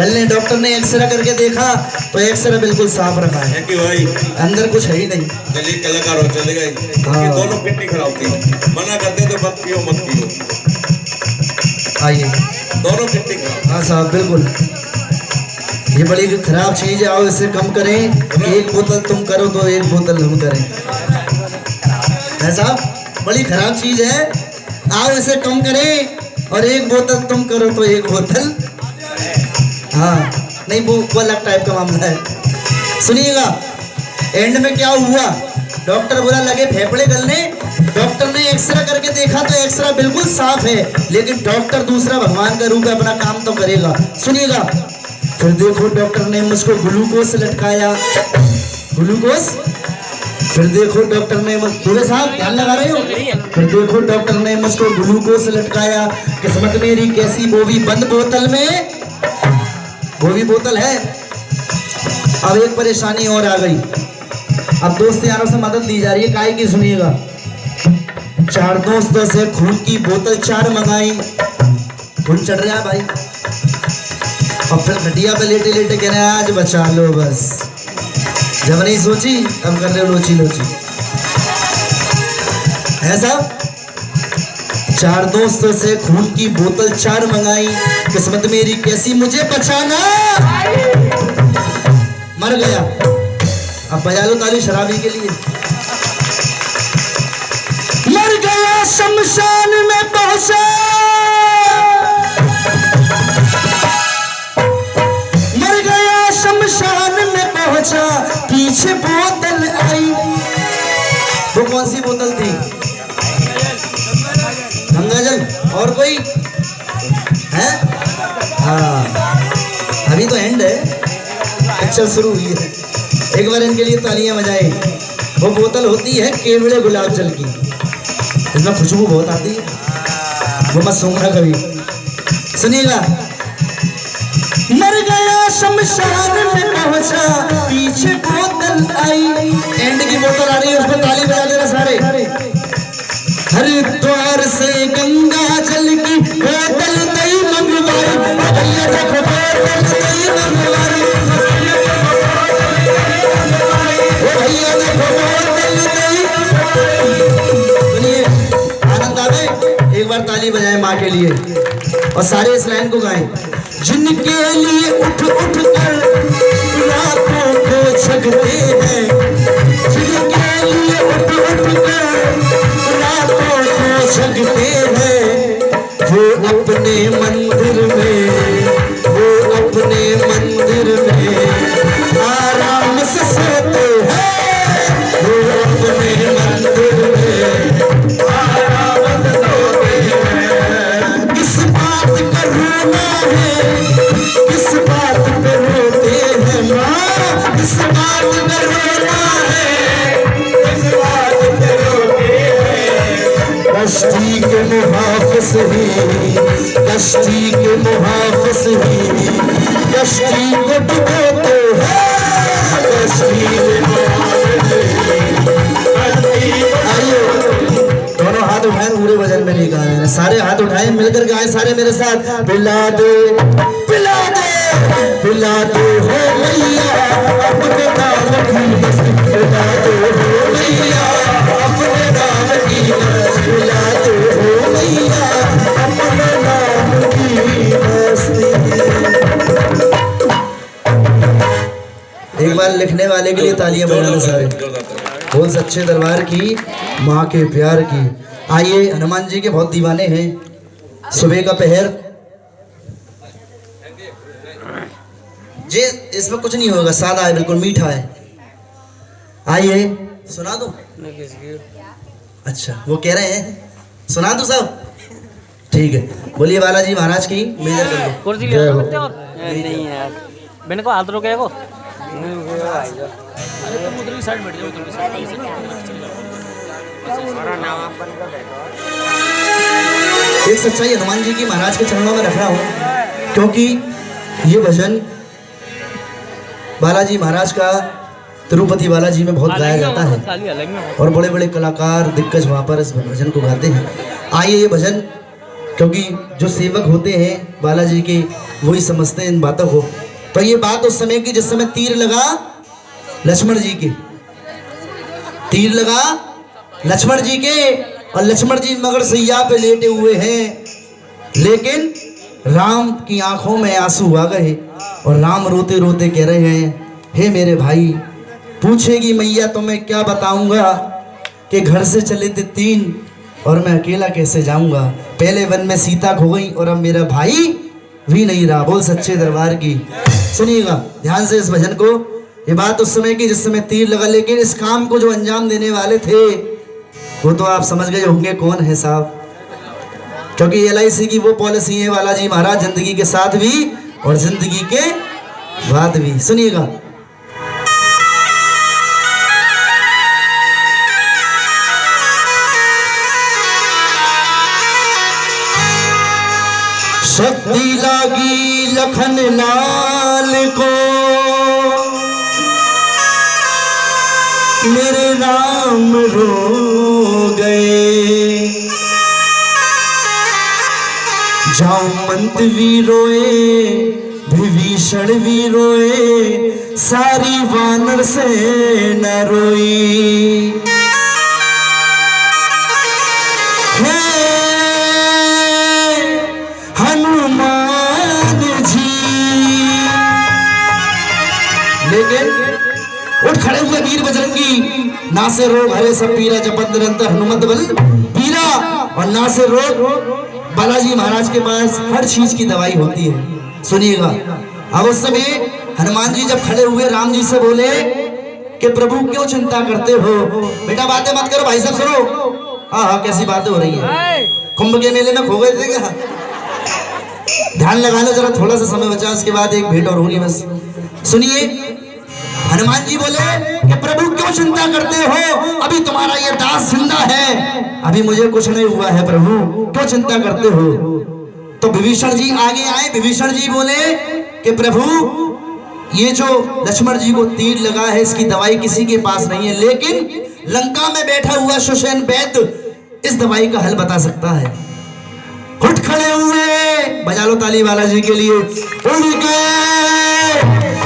चलने डॉक्टर ने एक्सरे करके देखा तो एक्सरे बिल्कुल साफ रखा है कि भाई अंदर कुछ है ही नहीं। चलिए कलाकार हो चले गए ये दोनों किडनी खराब थी, मना करते तो मत पियो मत पियो। आइए दोनों किडनी खराब। हाँ साहब बिल्कुल, ये बड़ी खराब चीज है। आओ इसे कम करें, एक बोतल तुम करो तो एक बोतल हम करें। है साहब बड़ी खराब चीज है, आओ इसे कम करें और एक बोतल तुम करो तो एक बोतल। हाँ नहीं वो अलग टाइप का मामला है। सुनिएगा एंड में क्या हुआ, डॉक्टर बोला लगे फेफड़े गलने। डॉक्टर ने एक्सरे करके देखा तो एक्सरा बिल्कुल साफ है, लेकिन डॉक्टर दूसरा भगवान का रूप है, अपना काम तो करेगा। सुनिएगा फिर देखो डॉक्टर ने मुझको ग्लूकोज लटकाया, ग्लूकोज। फिर देखो डॉक्टर ने पूरे साहब ध्यान लगा रहे हो। फिर देखो डॉक्टर ने मुझको ग्लूकोज लटकाया, किस्मत मेरी कैसी वो भी बंद बोतल में, वो भी बोतल है। अब एक परेशानी और आ गई, अब दोस्त यारों से मदद ली जा रही है काहे की। सुनिएगा 4 दोस्तों से खून की बोतल 4 मंगाई, खून चढ़ रहा है भाई। और फिर खटिया पे लेटे लेटे कह रहे हैं आज बचा लो बस, जब नहीं सोची अब कर रहे हो लोची लोची। है साहब 4 दोस्तों से खून की बोतल 4 मंगाई, किस्मत मेरी कैसी मुझे बचाना, मर गया। अब बजा लो ताली शराबी के लिए। मर गया शमशान में पहुंचा, मर गया शमशान में पहुंचा, पीछे बोतल आई। वो कौन सी बोतल थी? गंगाजल। और कोई है? हाँ अभी तो एंड है, पिक्चर शुरू हुई है। एक बार इनके लिए तालियां बजाएं। वो बोतल होती है केवड़े गुलाब जल की, इसमें खुशबू बहुत आती है, वो मत सूंघना कभी। सुनिएगा मर गया शमशान में पहुंचा, पीछे बोतल आई। एंड की बोतल आ रही है, उस पर ताली बजा देना सारे। हरिद्वार से गंगा जल की बोतल नहीं मंगवाई, भैया देखो बोतल नहीं मंगवाई, भैया देखो बोतल नहीं। सुनिए आनंद आवे, एक बार ताली बजाएं माँ के लिए और सारे इस लाइन को गाएं। जिनके लिए उठ उठ कर रातों को जगते हैं, जिनके लिए उठ उठ कर रातों को जगते हैं, वो अपने मंदिर में, वो अपने मंदिर में आराम से सोते हैं, वो अपने मंदिर में आराम से सोते हैं। किस बात का रोना है, किस बात पे रोते हैं माँ, किस बात पे रोना है, किस बात पे रोते हैं। कश्ती के मुहाफिज ही, कश्ती के मुहाफिज ही, कश्ती को डुबोते हैं, कश्ती के मुहाफिज ही, आइए दोनों हाथ उठाए, पूरे वजन में नहीं गा रहे, सारे हाथ उठाए मिलकर गाए सारे मेरे साथ। पिला दे पिला दे पिला दे हो मैया अपने नाम की मस्ती, पिला दे हो मैया अपने नाम की मस्ती, पिला दे हो मैया अपने नाम की मस्ती। एक बार लिखने वाले के लिए तालियां बजाना सारे। बोल सच्चे दरबार की माँ के प्यार की। आइए हनुमान जी के बहुत दीवाने हैं। सुबह का पहर जी, इसमें कुछ नहीं होगा, सादा है बिल्कुल, मीठा है। आइए सुना दो। अच्छा वो कह रहे हैं सुना दो सब, ठीक है। बोलिए बालाजी महाराज की मेजर कर दो। कुर्सी ले आओ नहीं यार, मैंने को हाथ रोके को नहीं रुकेगा। अरे तुम उधर की साइड बैठ जाओ, उधर की साइड सारा नाम आप बंद कर बैठो। एक सच्चाई हनुमान जी की महाराज के चरणों में रख रहा हूँ, क्योंकि ये भजन बालाजी महाराज का तिरुपति बालाजी में बहुत गाया जाता है और बड़े बड़े कलाकार दिग्गज वहाँ पर इस भजन को गाते हैं। आइए ये भजन क्योंकि जो सेवक होते हैं बालाजी के वही समझते हैं इन बातों को। तो ये बात उस समय की जिस समय तीर लगा लक्ष्मण जी के, तीर लगा लक्ष्मण जी के, और लक्ष्मण जी मगर सैया पे लेटे हुए हैं, लेकिन राम की आंखों में आंसू आ गए और राम रोते रोते कह रहे हैं, हे मेरे भाई, पूछेगी मैया तो मैं क्या बताऊंगा कि घर से चले थे 3 और मैं अकेला कैसे जाऊंगा। पहले वन में सीता खो गई और अब मेरा भाई भी नहीं रहा। बोल सच्चे दरबार की। सुनिएगा ध्यान से इस भजन को। ये बात उस समय की जिस समय तीर लगा, लेकिन इस काम को जो अंजाम देने वाले थे वो तो आप समझ गए होंगे कौन है साहब, क्योंकि LIC की वो पॉलिसी है बालाजी महाराज, जिंदगी के साथ भी और जिंदगी के बाद भी। सुनिएगा, शक्ति लागी लखन लाल को मेरे राम रो गए, जामवंत भी रोए, विभीषण भी रोए, सारी वानर से न रोई। लेकिन उठ खड़े हुए वीर बजरंगी, ना से रोग हरे सब पीरा, जपत निरंतर हनुमत बल पीरा। और ना से रोग बालाजी महाराज के पास हर चीज की दवाई होती है। सुनिएगा, अब उस समय हनुमान जी जब खड़े हुए राम जी से बोले कि प्रभु क्यों चिंता करते हो। बेटा बातें मत करो भाई साहब, सुनो। हाँ, कैसी बातें हो रही है। कुंभ के मेले में खो गए थे क्या? ध्यान लगा लो जरा, थोड़ा सा समय बचा, उसके बाद एक भेंट और होगी बस। सुनिए, हनुमान जी बोले कि प्रभु क्यों चिंता करते हो, अभी तुम्हारा ये दास जिंदा है, अभी मुझे कुछ नहीं हुआ है, प्रभु क्यों चिंता करते हो। तो विभीषण जी आगे आए। विभीषण जी बोले कि प्रभु ये जो लक्ष्मण जी को तीर लगा है इसकी दवाई किसी के पास नहीं है, लेकिन लंका में बैठा हुआ सुषेण वैद्य इस दवाई का हल बता सकता है। उठ खड़े हुए, बजा लो ताली बालाजी के लिए। उनके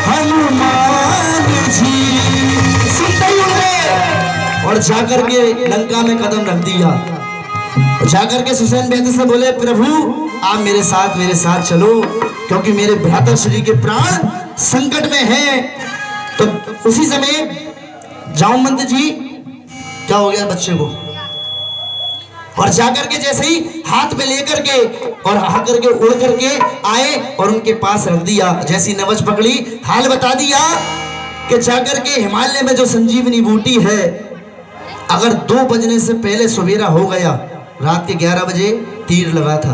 हनुमान जी सुनते ही उड़े और जाकर के लंका में कदम रख दिया। जाकर के सुषेण वैद्य से बोले प्रभु आप मेरे साथ चलो, क्योंकि मेरे भ्राता श्री के प्राण संकट में हैं। तो उसी समय जामवंत जी क्या हो गया बच्चे को, और जाकर के जैसे ही हाथ में लेकर के और आकर के उड़ करके आए और उनके पास रख दिया। जैसी नवज पकड़ी, हाल बता दिया कि जाकर के हिमालय में जो संजीवनी बूटी है, अगर 2 बजने से पहले सवेरा हो गया, रात के 11 बजे तीर लगा था,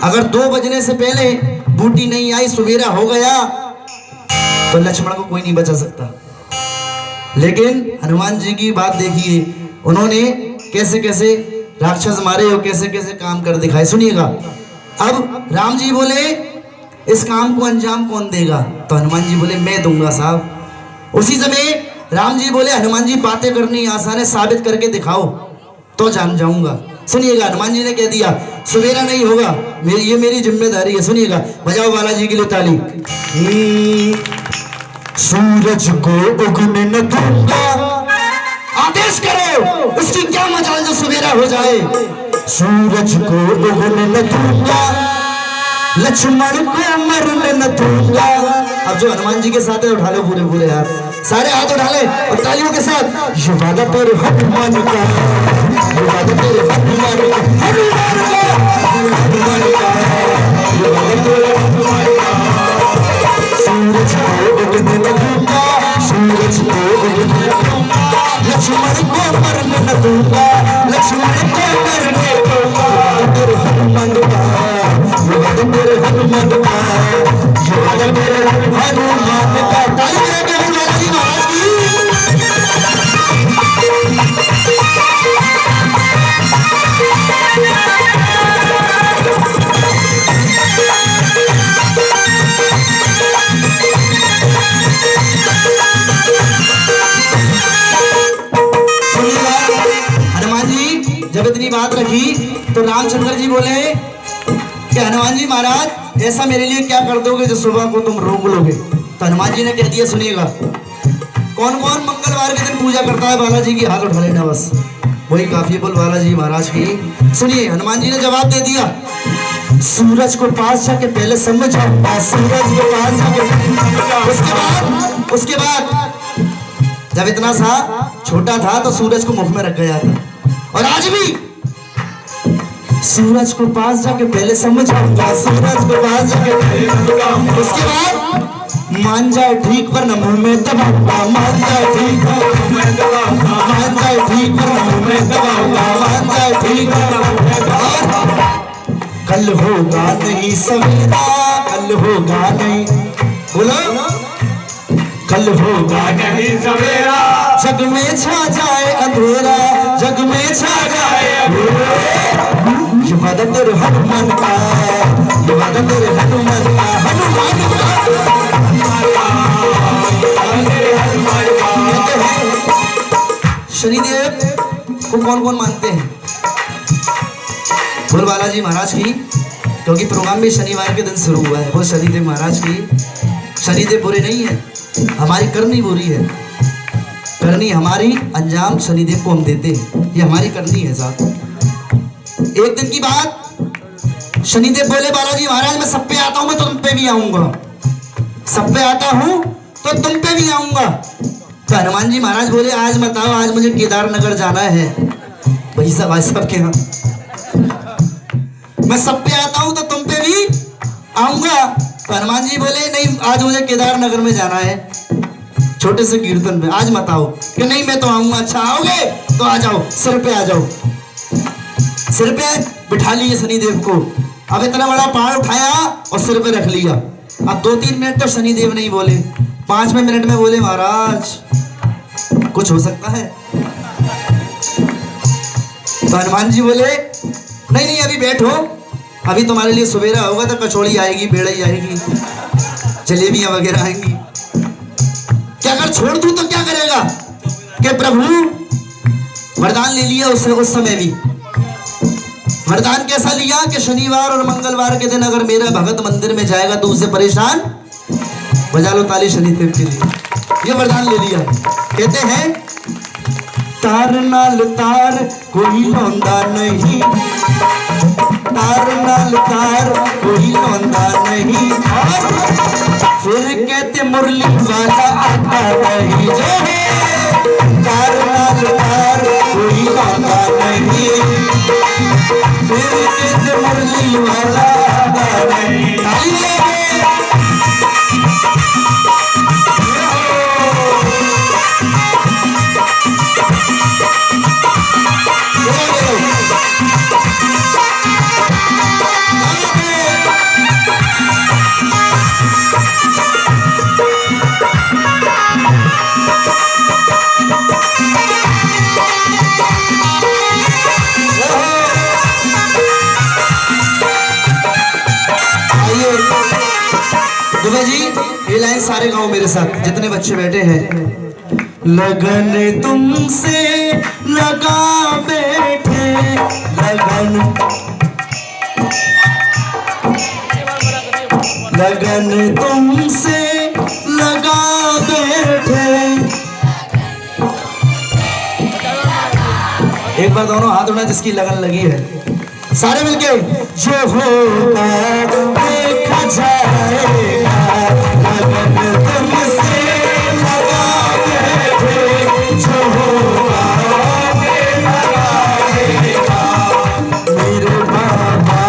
अगर 2 बजने से पहले बूटी नहीं आई, सवेरा हो गया, तो लक्ष्मण को कोई नहीं बचा सकता। लेकिन हनुमान जी की बात देखिए, उन्होंने कैसे कैसे राक्षस मारे और कैसे कैसे काम कर दिखाए। सुनिएगा, अब राम जी बोले इस काम को अंजाम कौन देगा, तो हनुमान जी बोले मैं दूंगा साहब। उसी समय राम जी बोले हनुमान जी बातें करनी आसान है, साबित करके दिखाओ तो जान जाऊंगा। सुनिएगा, हनुमान जी ने कह दिया सवेरा नहीं होगा, ये मेरी जिम्मेदारी है। सुनिएगा, बजाओ बालाजी के लिए ताली। सूरज को उगने न दूंगा, आदेश करो उसकी क्या मजाल जो सवेरा हो जाए। सूरज को उगने न दूंगा, लक्ष्मण को मरने न दूंगा। अब जो हनुमान जी के साथ है उठा लो पूरे पूरे हाथ, सारे हाथ उठा ले और तालियों के साथ। ये वादा पर हनुमान का, ये वादा पर हनुमान का, हनुमान का, हनुमान का, ये वादा पर हनुमान का। सूरज को उगने न दूंगा, सूरज को उगने न दूंगा, लक्ष्मण को मरने न दूंगा, लक्ष्मण को मरने दूंगा। तेरे हनुमान का, ये वादा तेरे हनुमान का, ये वादा तेरे हनुमान का। ताली लगा के बालाजी महाराज की। जब इतनी बात रखी तो रामचंद्र जी बोले कि हनुमान जी महाराज ऐसा मेरे लिए क्या कर दोगे जो सुबह को तुम रोक लोगे। तो हनुमान जी ने कह दिया सुनिएगा, कौन कौन मंगलवार के दिन पूजा करता है बालाजी की, हाथ उठा लेना बस, वही काफी बोल बालाजी महाराज की। सुनिए हनुमान जी ने जवाब दे दिया, सूरज को पास जाके पहले समझो, सूरज को पास जाके, उसके बाद जब इतना सा छोटा था तो सूरज को मुख में रख गया था, और आज भी सूरज को पास जाके पहले समझाऊंगा, सूरज को पास जाके, उसके बाद मान जाए ठीक पर न मुंह में दबाऊंगा, मान जाए ठीक पर मान जाए ठीक पर न मुंह में दबाऊंगा, मान जाए ठीक पर। कल होगा नहीं सवेरा, कल होगा नहीं, बोलो कल होगा नहीं सवेरा, जग में छा जाए अंधेरा, जग में छा जाए अंधेरा। ये वादा तेरे हनुमान का, ये वादा तेरे हनुमान का, हनुमान का। शनिदेव को कौन कौन मानते हैं? बोल बालाजी महाराज की, क्योंकि प्रोग्राम भी शनिवार के दिन शुरू हुआ है। वो शनिदेव महाराज की। शनिदेव बुरे नहीं है, हमारी करनी बुरी है, करनी हमारी, अंजाम शनिदेव को हम देते हैं, ये हमारी करनी है साहब। एक दिन की बात, शनिदेव बोले बालाजी महाराज मैं सब पे आता हूं, मैं तो तुम पे भी आऊंगा, सब पे आता हूं तो तुम पे भी आऊंगा। तो हनुमान जी महाराज बोले आज बताओ, आज मुझे केदारनगर जाना है। भाई साहब के यहाँ मैं सब पे आता हूं तो तुम पे भी आऊंगा। तो हनुमान जी बोले नहीं, आज मुझे केदारनगर में जाना है, छोटे से कीर्तन में, आज मत आओ। कि नहीं मैं तो आऊंगा। अच्छा आओगे तो आ जाओ, सिर पे आ जाओ। सिर पे बिठा लिए शनिदेव को। अब इतना बड़ा पहाड़ उठाया और सिर पे रख लिया। अब 2-3 मिनट तो शनिदेव नहीं बोले, 5वें मिनट में बोले महाराज कुछ हो सकता है। तो हनुमान जी बोले नहीं नहीं अभी बैठो, अभी तुम्हारे लिए सवेरा होगा तो कचौड़ी आएगी, बेड़ई आएगी, जलेबियां वगैरह आएंगी। क्या अगर छोड़ दूं तो क्या करेगा? कि प्रभु वरदान ले लिया उसने उस समय भी। वरदान कैसा लिया कि शनिवार और मंगलवार के दिन अगर मेरा भगत मंदिर में जाएगा तो उसे परेशान, बजा लो ताली शनिदेव के लिए, ये वरदान ले लिया। कहते हैं तार नाल तार कोई लौंदा नहीं, तार नाल तार कोई लौंदा नहीं, फिर कहते मुरली वाला आता नहीं। जो है तार नाल तार कोई लौंदा नहीं, फिर कहते मुरली वाला आता नहीं। ताली लेंगे। दुबे जी ये लाइन सारे गाओ मेरे साथ, जितने बच्चे बैठे हैं। लगन तुमसे लगा बैठे, लगन लगन तुमसे लगा बैठे। एक बार दोनों हाथ उठा जिसकी लगन लगी है, सारे मिलके। जो होगा देखा जाएगा, लगन तुमसे लगा बैठे, जो होगा देखा जाएगा। मेरे बाबा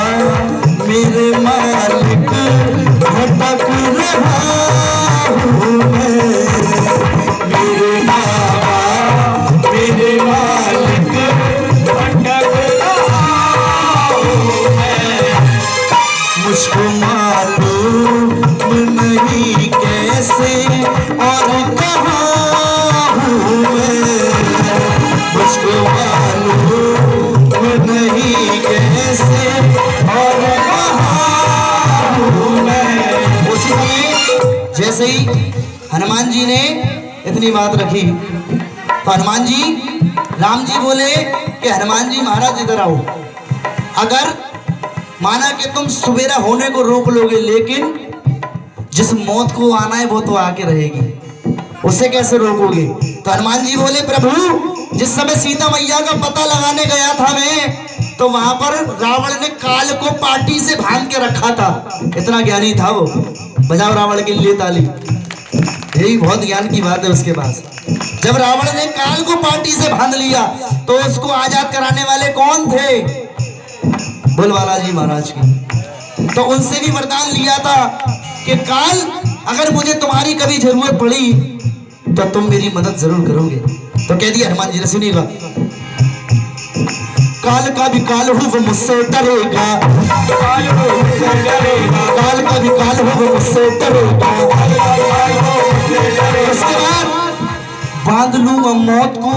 मेरे मालिक भटक रहा हूँ मैं, मेरे बाबा मेरे मालिक भटक रहा हूँ मैं। मुझको मालूम नहीं कैसे और कहाँ हूँ मैं, मुझको मालूम नहीं कैसे और कहाँ हूँ मैं। उसी समय जैसे ही हनुमान जी ने इतनी बात रखी तो हनुमान जी, राम जी बोले कि हनुमान जी महाराज इधर आओ। अगर माना कि तुम सवेरा होने को रोक लोगे, लेकिन जिस मौत को आना है वो तो आके रहेगी, उसे कैसे रोकोगे? तो हनुमान जी बोले, प्रभु जिस समय सीता मैया का पता लगाने गया था मैं, तो वहां पर रावण ने काल को पार्टी से बांध के रखा था। इतना ज्ञानी था वो। बजाओ रावण के लिए ताली। यही बहुत ज्ञान की बात है उसके पास। जब रावण ने काल को पार्टी से बांध लिया तो उसको आजाद कराने वाले कौन थे? बोल बालाजी महाराज की। तो उनसे भी वरदान लिया था कि काल, अगर मुझे तुम्हारी कभी जरूरत पड़ी तो तुम मेरी मदद जरूर करोगे। तो कह दिया हनुमान जी ने, सुनिएगा, काल का भी काल हो वो मुझसे डरेगा, काल का भी काल हो वो मुझसे डरेगा। उसके बाद बांध लूंगा मौत को,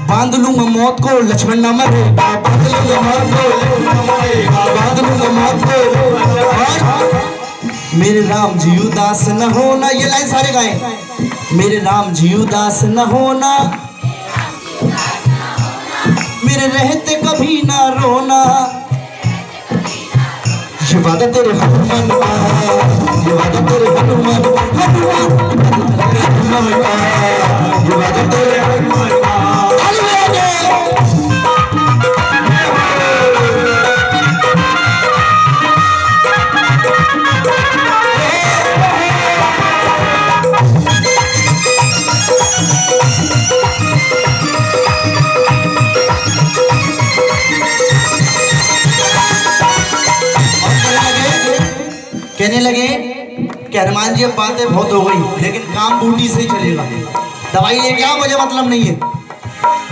बांध लूंगा मौत को, लक्ष्मण न मरेगा, बांध लूंगा मौत को, बांध लूंगा मौत को। और मेरे राम जी उदास न होना, ये लाइन सारे गाएं। मेरे राम जी उदास न होना, मेरे रहते कभी ना रोना। ये वादा तेरे हनुमान का, ये वादा तेरे हनुमान, हनुमान का, ये वादा तेरे हनुमान का। कहने लगे कि हनुमान जी अब बातें बहुत हो गई, लेकिन काम बूटी से ही चलेगा। दवाई लेके आओ, मुझे मतलब नहीं है,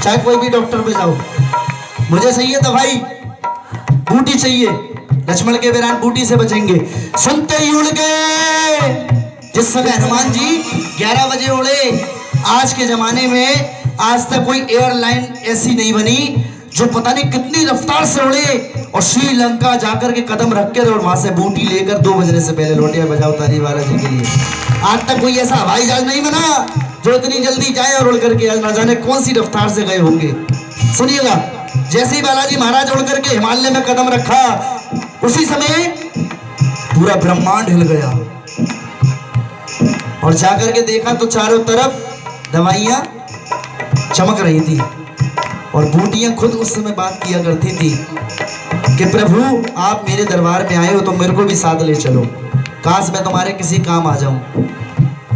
चाहे कोई भी डॉक्टर पे जाओ, मुझे चाहिए दवाई, बूटी चाहिए। लक्ष्मण के वीरान बूटी से बचेंगे। सुनते ही उड़ गए। जिस समय हनुमान जी 11 बजे उड़े, आज के जमाने में आज तक कोई एयरलाइन ऐसी नहीं बनी जो पता नहीं कितनी रफ्तार से उड़े और श्रीलंका जाकर के कदम रख के और वहां से बूटी लेकर 2 बजने से पहले लौटे। बजाओ ताली बालाजी के लिए। आज तक कोई ऐसा हवाई जहाज नहीं बना जो इतनी जल्दी जाए और उड़ करके ना जाने कौन सी रफ्तार से गए होंगे। सुनिएगा, जैसे ही बालाजी महाराज उड़ करके हिमालय में कदम रखा, उसी समय पूरा ब्रह्मांड हिल गया और जाकर के देखा तो चारों तरफ दवाइयां चमक रही थी और बूटियां खुद उस समय बात किया करती थी कि प्रभु आप मेरे दरबार में आए हो तो मेरे को भी साथ ले चलो, काश मैं तुम्हारे किसी काम आ जाऊं।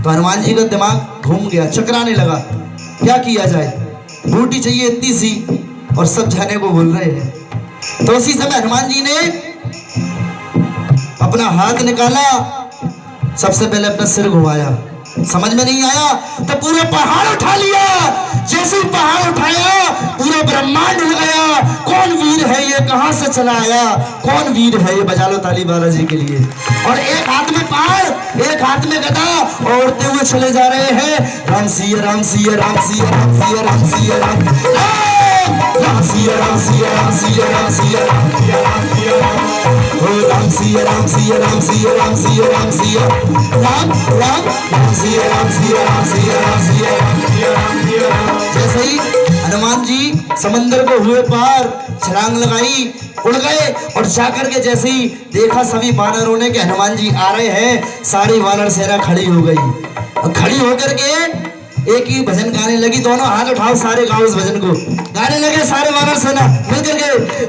तो हनुमान जी का दिमाग घूम गया, चकराने लगा, क्या किया जाए, बूटी चाहिए इतनी सी और सब जाने को बोल रहे हैं। तो उसी समय हनुमान जी ने अपना हाथ निकाला, सबसे पहले अपना सिर घुमाया, समझ में नहीं आया तो पूरा पहाड़ उठा लिया। जैसे ही पहाड़ उठाया पूरा ब्रह्मांड हिल गया। कौन वीर है ये, कहां से चला आया, कौन वीर है ये? बजा लो ताली बालाजी के लिए। और एक हाथ में पहाड़, एक हाथ में गदा, औरते हुए चले जा रहे हैं। राम सिया राम सिया राम सिया राम सिया राम सिया राम राम सिया राम सिया राम सिया राम सिया राम सिया राम सिया राम सिया राम सिया राम सिया राम सिया राम राम राम सिया राम सिया राम सिया राम सिया राम सिया राम। जैसे ही हनुमान जी समंदर को हुए पार, छलांग लगाई, उड़ गए और जाकर के जैसे ही देखा सभी वानरों ने कि हनुमान जी आ रहे हैं, सारी वानर सेना खड़ी हो गई और खड़ी होकर के एक ही भजन गाने लगी। दोनों हाथ उठाओ, सारे गाओ उस भजन को। गाने लगे सारे वानर सेना मिलकर के,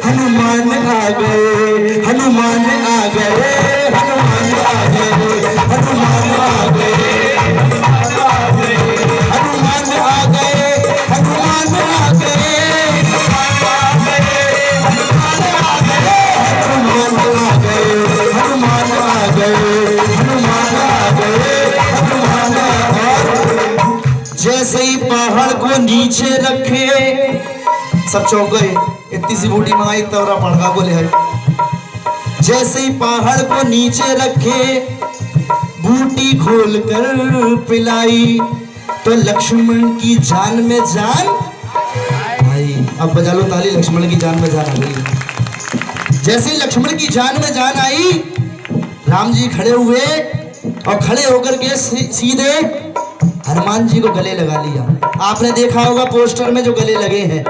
हनुमान आ गए, हनुमान आ गए, हनुमान आ गए, हनुमान आ गए, हनुमान आ गए, हनुमान आ गए, हनुमान आ गए, हनुमान आ गए, हनुमान आ गए। जैसे ही पहाड़ को नीचे रखे, सब चौंक गए, इतनी सी बूटी मंगाई तवरा पड़का को ले। जैसे ही पहाड़ को नीचे रखे, बूटी खोलकर पिलाई तो लक्ष्मण की जान में जान आई। अब बजा लो ताली, लक्ष्मण की जान में जान आ गई। जैसे ही लक्ष्मण की जान में जान आई, राम जी खड़े हुए और खड़े होकर के सीधे हनुमान जी को गले लगा लिया। आपने देखा होगा पोस्टर में जो गले लगे हैं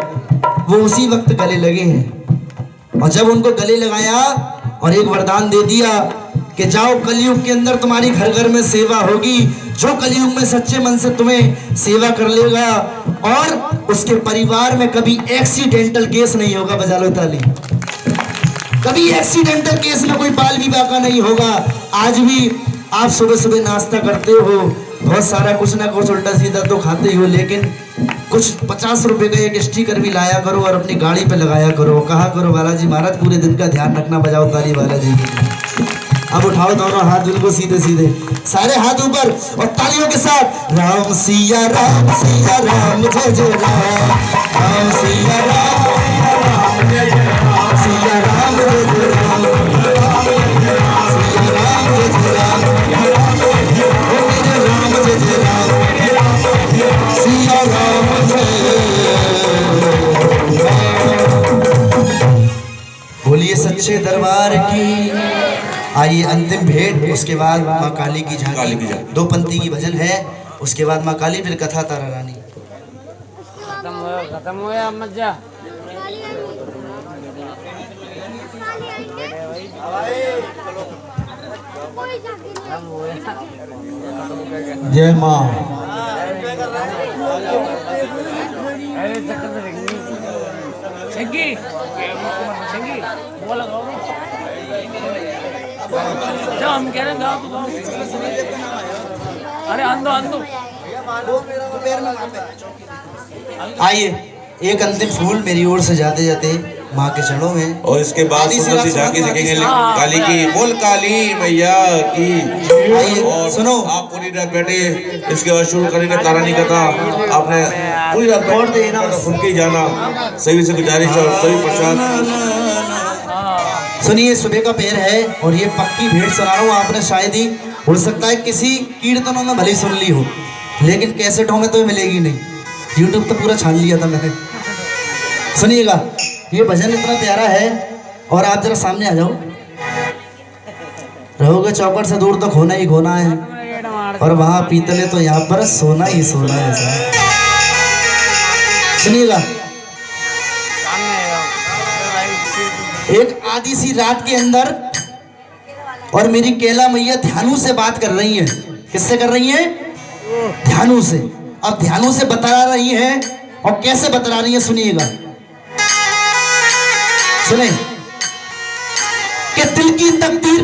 वो उसी वक्त गले लगे हैं। और जब उनको गले लगाया और एक वरदान दे दिया कि जाओ, कलयुग के अंदर तुम्हारी घर घर में सेवा होगी, जो कलयुग में सच्चे मन से तुम्हें सेवा कर लेगा और उसके परिवार में कभी एक्सीडेंटल केस नहीं होगा। बजा लो ताली। कभी एक्सीडेंटल केस में कोई बाल विवाह का नहीं होगा। आज भी आप सुबह सुबह नाश्ता करते हो, बहुत सारा कुछ ना कुछ उल्टा सीधा तो खाते ही हो, लेकिन कुछ 50 रुपए का एक स्टिकर भी लाया करो और अपनी गाड़ी पे लगाया करो। कहा करो बालाजी महाराज पूरे दिन का ध्यान रखना। बजाओ ताली बालाजी की। अब उठाओ दोनों हाथ बिल्कुल सीधे सीधे, सारे हाथ ऊपर और तालियों के साथ। राम सिया राम जय जय राम, राम सिया राम जय जय राम, सिया राम जय जय राम, सिया राम जय जय राम, राम जय जय राम, सिया राम जय। बोलिए सच्चे दरबार की। आइए अंतिम भेंट, उसके बाद माँ काली की झांकी। 2 पंक्ति की भजन है, उसके बाद माँ काली, फिर कथा तारा रानी। खत्म हो गया मजा। जय माँ। हम कह रहे गाओ तो गाओ। अरे अंदो आइए एक अंतिम फूल मेरी ओर से जाते जाते माँ के चरणों में, और इसके बाद सुंदर सी झांकी देखेंगे काली की। बोल काली मैया की। आइए और सुनो, आप पूरी रात बैठे इसके बाद शुरू करेंगे तारानी कथा। आपने पूरी रात और देना सुन के ही जाना। सभी से गुजारिश और सभी प्रसाद। सुनिए, सुबह का पैर है और ये पक्की भेंट सुना रहा हूँ। आपने शायद ही, हो सकता है किसी कीर्तनों में भले सुन ली हो, लेकिन कैसेटों में तो मिलेगी नहीं। यूट्यूब तो पूरा छान लिया था मैंने। सुनिएगा, ये भजन इतना प्यारा है। और आप जरा सामने आ जाओ। रहोगे चौकट से दूर तो खोना ही खोना है, और वहां पीतले तो यहाँ पर सोना ही सोना है। सुनिएगा, एक आधी सी रात के अंदर और मेरी कैला मैया ध्यानु से बात कर रही है। किससे कर रही है? ध्यानु से। अब ध्यानु से बता रही है, और कैसे बता रही है सुनिएगा। सुने कि दिल की तकदीर